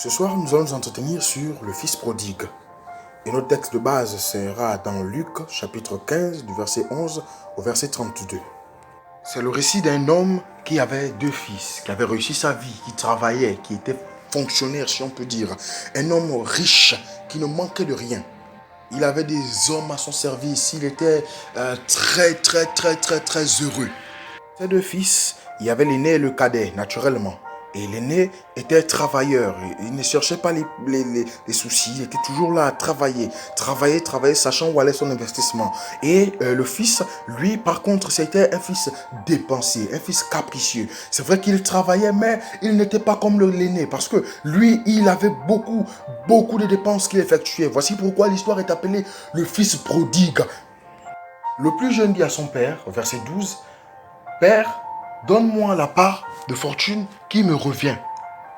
Ce soir, nous allons nous entretenir sur le fils prodigue. Et notre texte de base sera dans Luc, chapitre 15, du verset 11 au verset 32. C'est le récit d'un homme qui avait deux fils, qui avait réussi sa vie, qui travaillait, qui était fonctionnaire, si on peut dire. Un homme riche, qui ne manquait de rien. Il avait des hommes à son service. Il était très heureux. Ces deux fils, il y avait l'aîné et le cadet, naturellement. Et l'aîné était travailleur. Il ne cherchait pas les soucis. Il était toujours là à travailler, sachant où allait son investissement. Et le fils, lui, par contre, c'était un fils dépensier, un fils capricieux. C'est vrai qu'il travaillait, mais il n'était pas comme l'aîné. Parce que lui, il avait beaucoup de dépenses qu'il effectuait. Voici pourquoi l'histoire est appelée le fils prodigue. Le plus jeune dit à son père, au verset 12, « Père, donne-moi la part de fortune qui me revient. »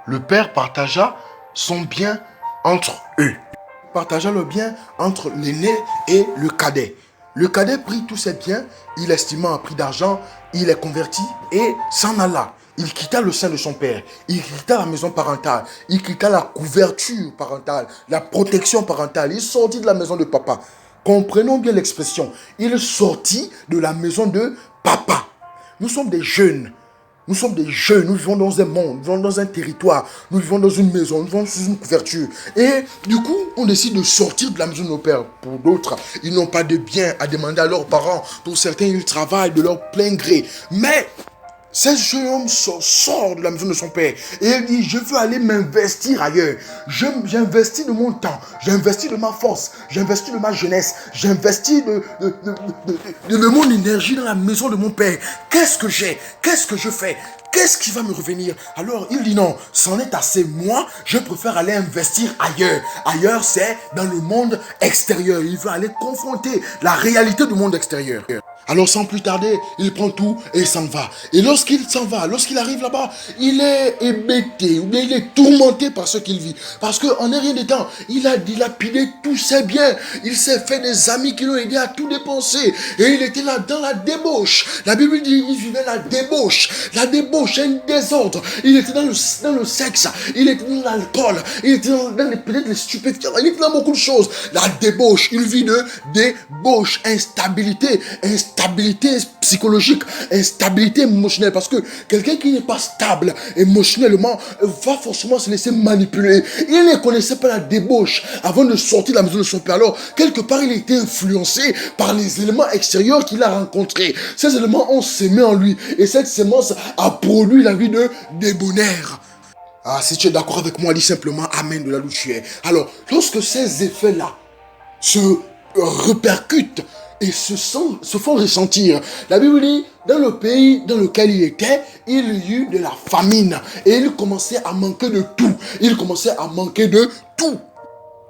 Le père partagea son bien entre eux. Il partagea le bien entre l'aîné et le cadet. Le cadet prit tous ses biens, il estima un prix d'argent, il les convertit et s'en alla. Il quitta le sein de son père, il quitta la maison parentale, il quitta la couverture parentale, la protection parentale. Il sortit de la maison de papa. Comprenons bien l'expression. Il sortit de la maison de papa. Nous sommes des jeunes. Nous vivons dans un monde, nous vivons dans un territoire, nous vivons dans une maison, nous vivons sous une couverture. Et du coup, on décide de sortir de la maison de nos pères. Pour d'autres, ils n'ont pas de biens à demander à leurs parents. Pour certains, ils travaillent de leur plein gré. Mais ce jeune homme sort de la maison de son père et il dit, je veux aller m'investir ailleurs. J'investis de mon temps, j'investis de ma force, j'investis de ma jeunesse, j'investis de mon énergie dans la maison de mon père. Qu'est-ce que j'ai? Qu'est-ce que je fais? Qu'est-ce qui va me revenir? Alors il dit non, c'en est assez. Moi, je préfère aller investir ailleurs. Ailleurs, c'est dans le monde extérieur. Il veut aller confronter la réalité du monde extérieur. Alors sans plus tarder, il prend tout et il s'en va. Et lorsqu'il s'en va, lorsqu'il arrive là-bas, il est hébété, ou bien il est tourmenté par ce qu'il vit. Parce qu'en un rien de temps, il a dilapidé tous ses biens. Il s'est fait des amis qui l'ont aidé à tout dépenser. Et il était là dans la débauche. La Bible dit qu'il vivait la débauche. La débauche, un désordre. Il était dans le sexe, il était dans l'alcool, il était dans peut-être les stupéfiants, il était dans beaucoup de choses. La débauche, une vie de débauche, instabilité psychologique, instabilité émotionnelle, parce que quelqu'un qui n'est pas stable émotionnellement va forcément se laisser manipuler. Il ne connaissait pas la débauche avant de sortir de la maison de son père. Alors, quelque part, il a été influencé par les éléments extérieurs qu'il a rencontrés. Ces éléments ont sémé en lui et cette sémence a produit la vie de débonnaire. Ah, si tu es d'accord avec moi, dis simplement Amen de là où tu es. Alors, lorsque ces effets-là se répercutent et se font ressentir, la Bible dit, dans le pays dans lequel il était, il y eut de la famine. Et il commençait à manquer de tout.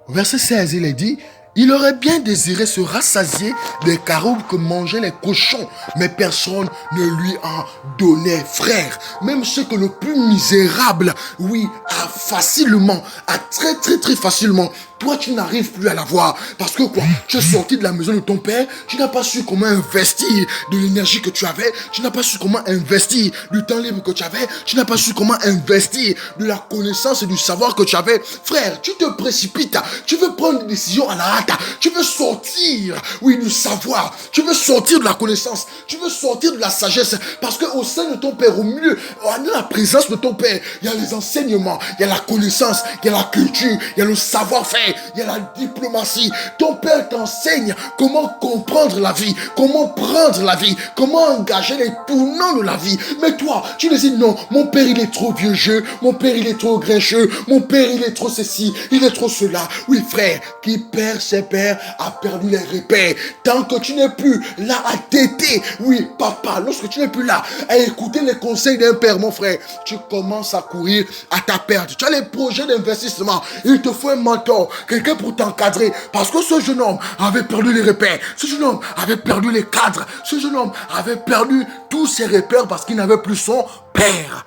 Verset 16, il est dit, il aurait bien désiré se rassasier des carottes que mangeaient les cochons, mais personne ne lui en donnait, frère. Même ce que le plus misérable, oui, a facilement, a très facilement. Toi, tu n'arrives plus à l'avoir. Parce que quoi? Tu es sorti de la maison de ton père, tu n'as pas su comment investir de l'énergie que tu avais, tu n'as pas su comment investir du temps libre que tu avais, tu n'as pas su comment investir de la connaissance et du savoir que tu avais. Frère, tu te précipites, tu veux prendre des décisions à la hâte, tu veux sortir, oui, du savoir, tu veux sortir de la connaissance, tu veux sortir de la sagesse, parce qu'au sein de ton père, au milieu, dans la présence de ton père, il y a les enseignements, il y a la connaissance, il y a la culture, il y a le savoir-faire, il y a la diplomatie. Ton père t'enseigne comment comprendre la vie, comment prendre la vie, comment engager les tournants de la vie. Mais toi, tu dis non, mon père il est trop vieux jeu, mon père il est trop grincheux, mon père il est trop ceci, il est trop cela. Oui frère, qui perd ses pères a perdu les repères. Tant que tu n'es plus là à téter, oui papa, lorsque tu n'es plus là à écouter les conseils d'un père, mon frère, tu commences à courir à ta perte. Tu as les projets d'investissement, il te faut un mentor, quelqu'un pour t'encadrer, parce que ce jeune homme avait perdu les repères, ce jeune homme avait perdu les cadres, ce jeune homme avait perdu tous ses repères parce qu'il n'avait plus son père.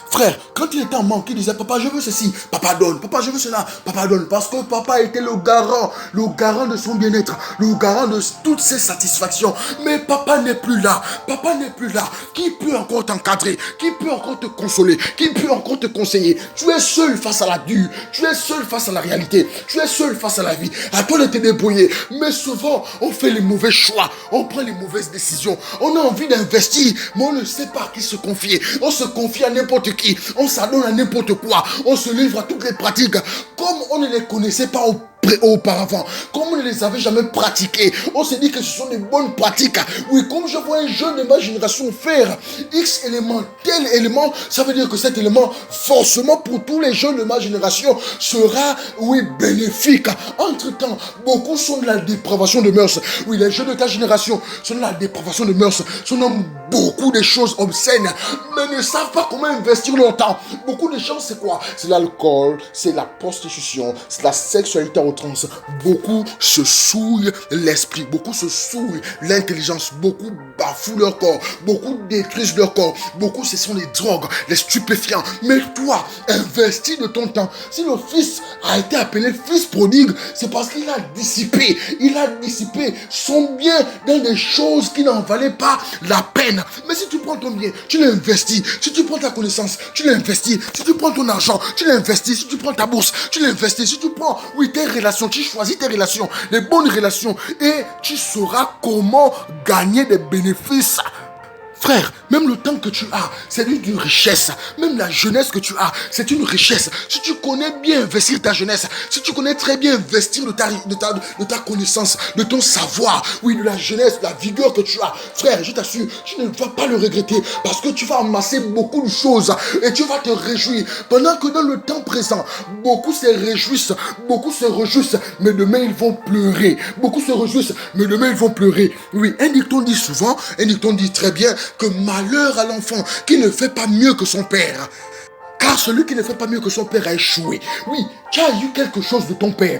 Frère, quand il était en manque, il disait, papa, je veux ceci, papa donne, papa, je veux cela, papa donne. Parce que papa était le garant de son bien-être, le garant de toutes ses satisfactions. Mais papa n'est plus là, papa n'est plus là. Qui peut encore t'encadrer? Qui peut encore te consoler? Qui peut encore te conseiller? Tu es seul face à la dure, tu es seul face à la réalité, tu es seul face à la vie. À toi de te débrouiller. Mais souvent, on fait les mauvais choix, on prend les mauvaises décisions. On a envie d'investir, mais on ne sait pas à qui se confier. On se confie à n'importe qui, on s'adonne à n'importe quoi, on se livre à toutes les pratiques comme on ne les connaissait pas auparavant, comme on ne les avait jamais pratiquées. On se dit que ce sont des bonnes pratiques. Oui, comme je vois un jeune de ma génération faire X élément, tel élément, ça veut dire que cet élément, forcément pour tous les jeunes de ma génération, sera, oui, bénéfique. Entre-temps, beaucoup sont de la dépravation de mœurs. Oui, les jeunes de ta génération sont de la dépravation de mœurs, sont dans beaucoup de choses obscènes, mais ne savent pas comment investir leur temps. Beaucoup de choses, c'est quoi? C'est l'alcool, c'est la prostitution, c'est la sexualité à outrance. Beaucoup se souillent l'esprit, beaucoup se souillent l'intelligence, beaucoup bafouent leur corps, beaucoup détruisent leur corps, beaucoup ce sont les drogues, les stupéfiants. Mais toi, investis de ton temps. Si le fils a été appelé fils prodigue, c'est parce qu'il a dissipé son bien dans des choses qui n'en valaient pas la peine. Mais si tu prends ton bien, tu l'investis. Si tu prends ta connaissance, tu l'investis. Si tu prends ton argent, tu l'investis. Si tu prends ta bourse, tu l'investis. Si tu prends, oui, tes relations, tu choisis tes relations, les bonnes relations, et tu sauras comment gagner des bénéfices. Frère, même le temps que tu as, c'est une richesse. Même la jeunesse que tu as, c'est une richesse. Si tu connais bien investir ta jeunesse, si tu connais très bien investir de ta connaissance, de ton savoir, oui, de la jeunesse, de la vigueur que tu as, frère, je t'assure, tu ne vas pas le regretter parce que tu vas amasser beaucoup de choses et tu vas te réjouir. Pendant que dans le temps présent, beaucoup se réjouissent, beaucoup se réjouissent, mais demain ils vont pleurer. Beaucoup se réjouissent, mais demain ils vont pleurer. Oui, un dicton dit souvent, un dicton dit très bien, que malheur à l'enfant qui ne fait pas mieux que son père. Car celui qui ne fait pas mieux que son père a échoué. Oui, tu as eu quelque chose de ton père.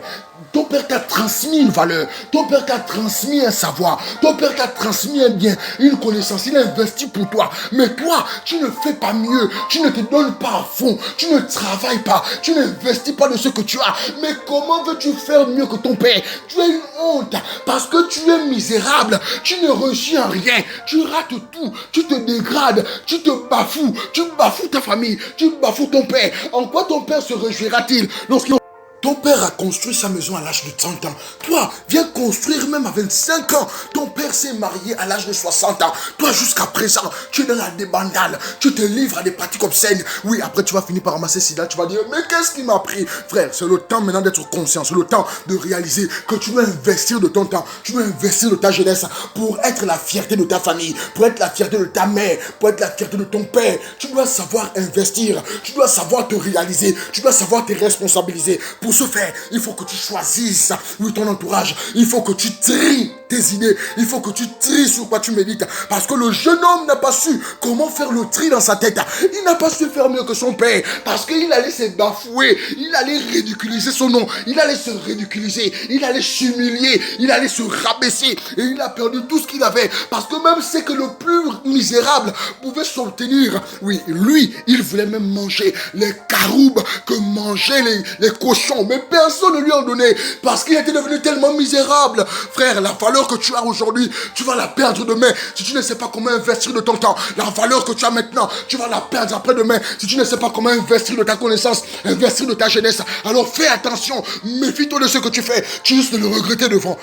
Ton père t'a transmis une valeur. Ton père t'a transmis un savoir. Ton père t'a transmis un bien, une connaissance. Il a investi pour toi. Mais toi, tu ne fais pas mieux. Tu ne te donnes pas à fond. Tu ne travailles pas. Tu n'investis pas de ce que tu as. Mais comment veux-tu faire mieux que ton père? Tu as une honte parce que tu es misérable. Tu ne réussis en rien. Tu rates tout. Tu te dégrades. Tu te bafoues. Tu bafoues ta famille. Tu bafoues ton père. En quoi ton père se réjouira-t-il lorsqu'il... Ton père a construit sa maison à l'âge de 30 ans. Toi, viens construire même à 25 ans. Ton père s'est marié à l'âge de 60 ans. Toi, jusqu'à présent, tu es dans la débandade. Tu te livres à des pratiques obscènes. Oui, après, tu vas finir par ramasser sida. Tu vas dire, mais qu'est-ce qui m'a pris? Frère, c'est le temps maintenant d'être conscient. C'est le temps de réaliser que tu dois investir de ton temps. Tu dois investir de ta jeunesse pour être la fierté de ta famille, pour être la fierté de ta mère, pour être la fierté de ton père. Tu dois savoir investir. Tu dois savoir te réaliser. Tu dois savoir te responsabiliser. Pour ce faire, il faut que tu choisisses, oui, ton entourage. Il faut que tu tries tes idées. Il faut que tu tries sur quoi tu médites. Parce que le jeune homme n'a pas su comment faire le tri dans sa tête. Il n'a pas su faire mieux que son père. Parce qu'il allait se bafouer. Il allait ridiculiser son nom. Il allait se ridiculiser. Il allait s'humilier. Il allait se rabaisser. Et il a perdu tout ce qu'il avait. Parce que même ce que le plus misérable pouvait s'obtenir, oui, lui, il voulait même manger les caroubes que mangeaient les cochons. Mais personne ne lui en donnait parce qu'il était devenu tellement misérable. Frère, la valeur que tu as aujourd'hui, tu vas la perdre demain si tu ne sais pas comment investir de ton temps. La valeur que tu as maintenant, tu vas la perdre après-demain si tu ne sais pas comment investir de ta connaissance, investir de ta jeunesse. Alors fais attention, méfie-toi de ce que tu fais. Tu risques de le regretter devant.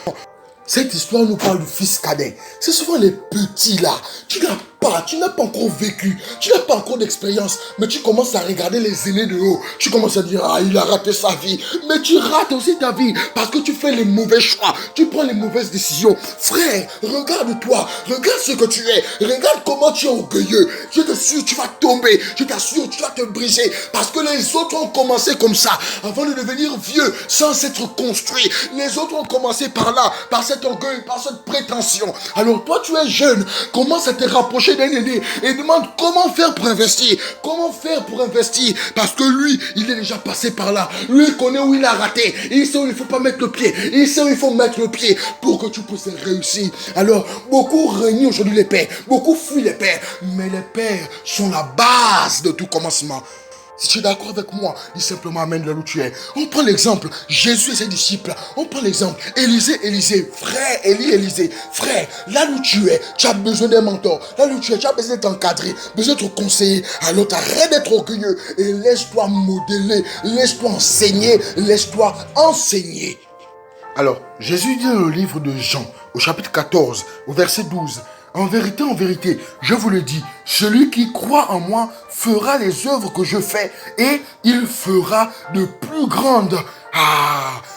Cette histoire nous parle du fils cadet. C'est souvent les petits là. Tu n'as pas encore vécu, tu n'as pas encore d'expérience, mais tu commences à regarder les aînés de haut. Tu commences à dire, ah, il a raté sa vie. Mais tu rates aussi ta vie parce que tu fais les mauvais choix, tu prends les mauvaises décisions. Frère, regarde-toi, regarde ce que tu es, regarde comment tu es orgueilleux. Je t'assure, tu vas tomber, je t'assure, tu vas te briser parce que les autres ont commencé comme ça avant de devenir vieux sans s'être construits. Les autres ont commencé par là, par cet orgueil, par cette prétention. Alors toi, tu es jeune, commence à te rapprocher s'approcher d'un aîné et demande comment faire pour investir. Comment faire pour investir? Parce que lui, il est déjà passé par là. Lui, il connaît où il a raté. Il sait où il ne faut pas mettre le pied. Il sait où il faut mettre le pied pour que tu puisses réussir. Alors, beaucoup renient aujourd'hui les pères. Beaucoup fuient les pères. Mais les pères sont la base de tout commencement. Si tu es d'accord avec moi, dis simplement amène là où tu es. On prend l'exemple, Jésus et ses disciples. On prend l'exemple, Élisée, frère, Élisée, frère, là où tu es, tu as besoin d'un mentor. Là où tu es, tu as besoin d'être encadré, besoin d'être conseillé. Alors arrête d'être orgueilleux et laisse-toi modeler, laisse-toi enseigner. Alors, Jésus dit dans le livre de Jean, au chapitre 14, au verset 12, en vérité, je vous le dis, celui qui croit en moi fera les œuvres que je fais et il fera de plus grandes.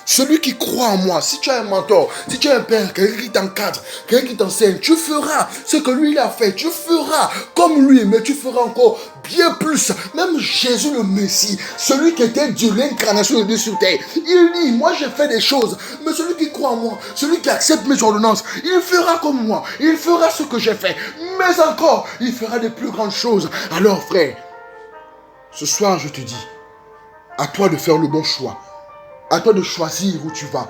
Celui qui croit en moi, si tu as un mentor, si tu as un père, quelqu'un qui t'encadre, quelqu'un qui t'enseigne, tu feras ce que lui il a fait, tu feras comme lui, mais tu feras encore bien plus. Même Jésus le Messie, celui qui était Dieu, l'incarnation de Dieu sur terre, il dit, moi j'ai fait des choses, mais celui qui croit en moi, celui qui accepte mes ordonnances, il fera comme moi, il fera ce que j'ai fait, mais encore, il fera de plus grandes choses. Alors frère, ce soir je te dis, à toi de faire le bon choix. À toi de choisir où tu vas.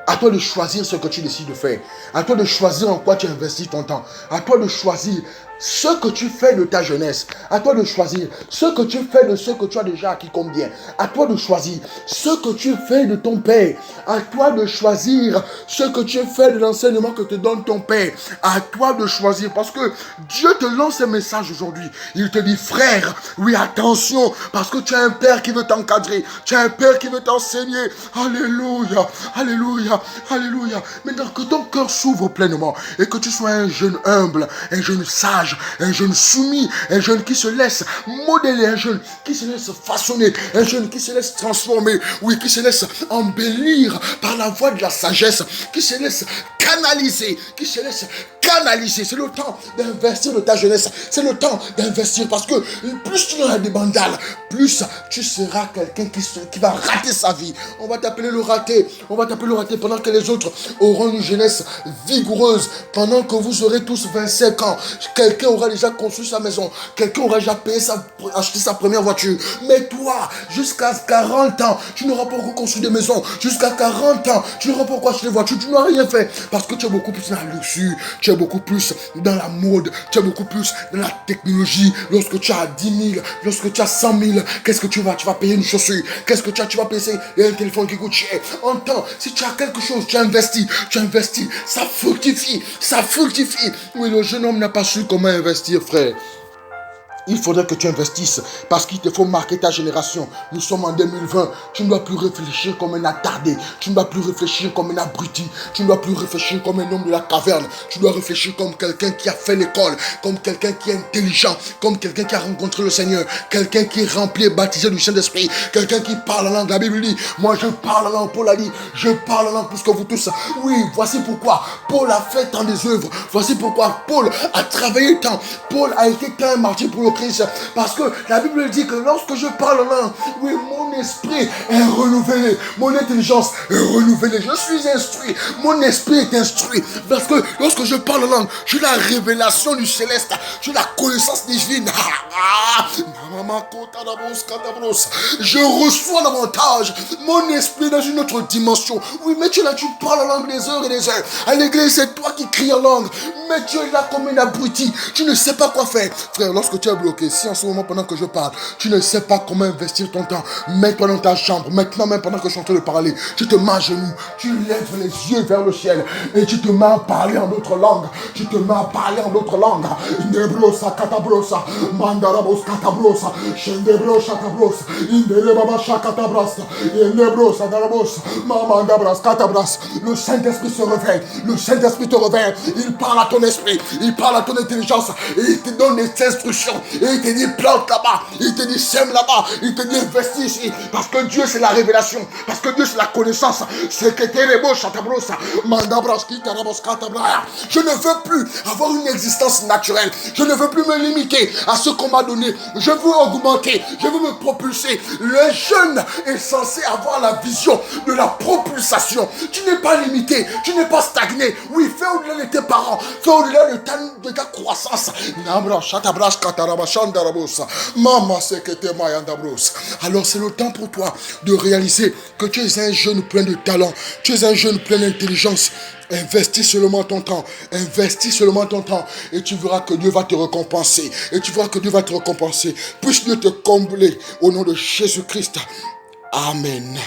À toi de choisir ce que tu décides de faire. À toi de choisir en quoi tu investis ton temps. À toi de choisir ce que tu fais de ta jeunesse. À toi de choisir ce que tu fais de ce que tu as déjà acquis comme bien. À toi de choisir ce que tu fais de ton père. À toi de choisir ce que tu fais de l'enseignement que te donne ton père. À toi de choisir, parce que Dieu te lance un message aujourd'hui. Il te dit, frère, oui, attention, parce que tu as un père qui veut t'encadrer. Tu as un père qui veut t'enseigner. Alléluia, alléluia, alléluia. Maintenant que ton cœur s'ouvre pleinement et que tu sois un jeune humble, un jeune sage, un jeune soumis, un jeune qui se laisse modeler, un jeune qui se laisse façonner, un jeune qui se laisse transformer, oui, qui se laisse embellir par la voie de la sagesse, qui se laisse canaliser, c'est le temps d'investir de ta jeunesse, c'est le temps d'investir, parce que plus tu auras des bandales, plus tu seras quelqu'un qui va rater sa vie. On va t'appeler le raté, pendant que les autres auront une jeunesse vigoureuse, pendant que vous aurez tous 25 ans, quelqu'un aura déjà construit sa maison, quelqu'un aura déjà acheté sa première voiture, mais toi, jusqu'à 40 ans, tu n'auras pas encore construit de maison, jusqu'à 40 ans, tu n'auras pas encore acheté de voiture, tu n'auras rien fait, parce que tu es beaucoup plus dans la luxure, tu es beaucoup plus dans la mode, tu es beaucoup plus dans la technologie. Lorsque tu as 10 000, lorsque tu as 100 000, qu'est-ce que tu vas payer une chaussure, qu'est-ce que tu vas payer un téléphone qui coûte cher. En temps, si tu as quelque chose, tu investis, ça fructifie. Oui, le jeune homme n'a pas su comment investir, frère. Il faudrait que tu investisses parce qu'il te faut marquer ta génération. Nous sommes en 2020. Tu ne dois plus réfléchir comme un attardé. Tu ne dois plus réfléchir comme un abruti. Tu ne dois plus réfléchir comme un homme de la caverne. Tu dois réfléchir comme quelqu'un qui a fait l'école, comme quelqu'un qui est intelligent, comme quelqu'un qui a rencontré le Seigneur, quelqu'un qui est rempli et baptisé du Saint-Esprit, quelqu'un qui parle la langue. La Bible dit, moi je parle la langue. Paul a dit, je parle la langue plus que vous tous. Oui, voici pourquoi Paul a fait tant des œuvres. Voici pourquoi Paul a travaillé tant. Paul a été tant un martyr pour le Christ, parce que la Bible dit que lorsque je parle en langue, oui, mon esprit est renouvelé, mon intelligence est renouvelée, je suis instruit, mon esprit est instruit, parce que lorsque je parle en langue, j'ai la révélation du céleste, j'ai la connaissance divine. Je reçois davantage, mon esprit est dans une autre dimension. Oui, mais tu es là, tu parles en langue des heures et des heures. À l'église, c'est toi qui cries en langue, mais tu es là comme un abruti, tu ne sais pas quoi faire. Frère, lorsque tu es bloqué, si en ce moment pendant que je parle, tu ne sais pas comment investir ton temps, mets-toi dans ta chambre, maintenant même pendant que je suis en train de parler, tu te mets à genoux, tu lèves les yeux vers le ciel et tu te mets à parler en d'autres langues, Nebrosa katabrosa, mandarabos katabrosa, shendebrosa katabrosa, indelebaba shakatabrosa, nebrosa darabos, mamandabras katabras. Le Saint-Esprit se réveille, le Saint-Esprit te réveille, il parle à ton esprit, il parle à ton intelligence et il te donne des instructions, Et il te dit plante là-bas. Il te dit sème là-bas. Il te dit investis ici. Parce que Dieu c'est la révélation. Parce que Dieu c'est la connaissance. C'est que je ne veux plus avoir une existence naturelle. Je ne veux plus me limiter à ce qu'on m'a donné. Je veux augmenter. Je veux me propulser. Le jeune est censé avoir la vision de la propulsation. Tu n'es pas limité. Tu n'es pas stagné. Oui, fais au-delà de tes parents. Fais au-delà de ta croissance. Alors c'est le temps pour toi de réaliser que tu es un jeune plein de talent. Tu es un jeune plein d'intelligence. Investis seulement ton temps. Investis seulement ton temps. Et tu verras que Dieu va te récompenser. Et tu verras que Dieu va te récompenser. Puisse Dieu te combler au nom de Jésus-Christ. Amen.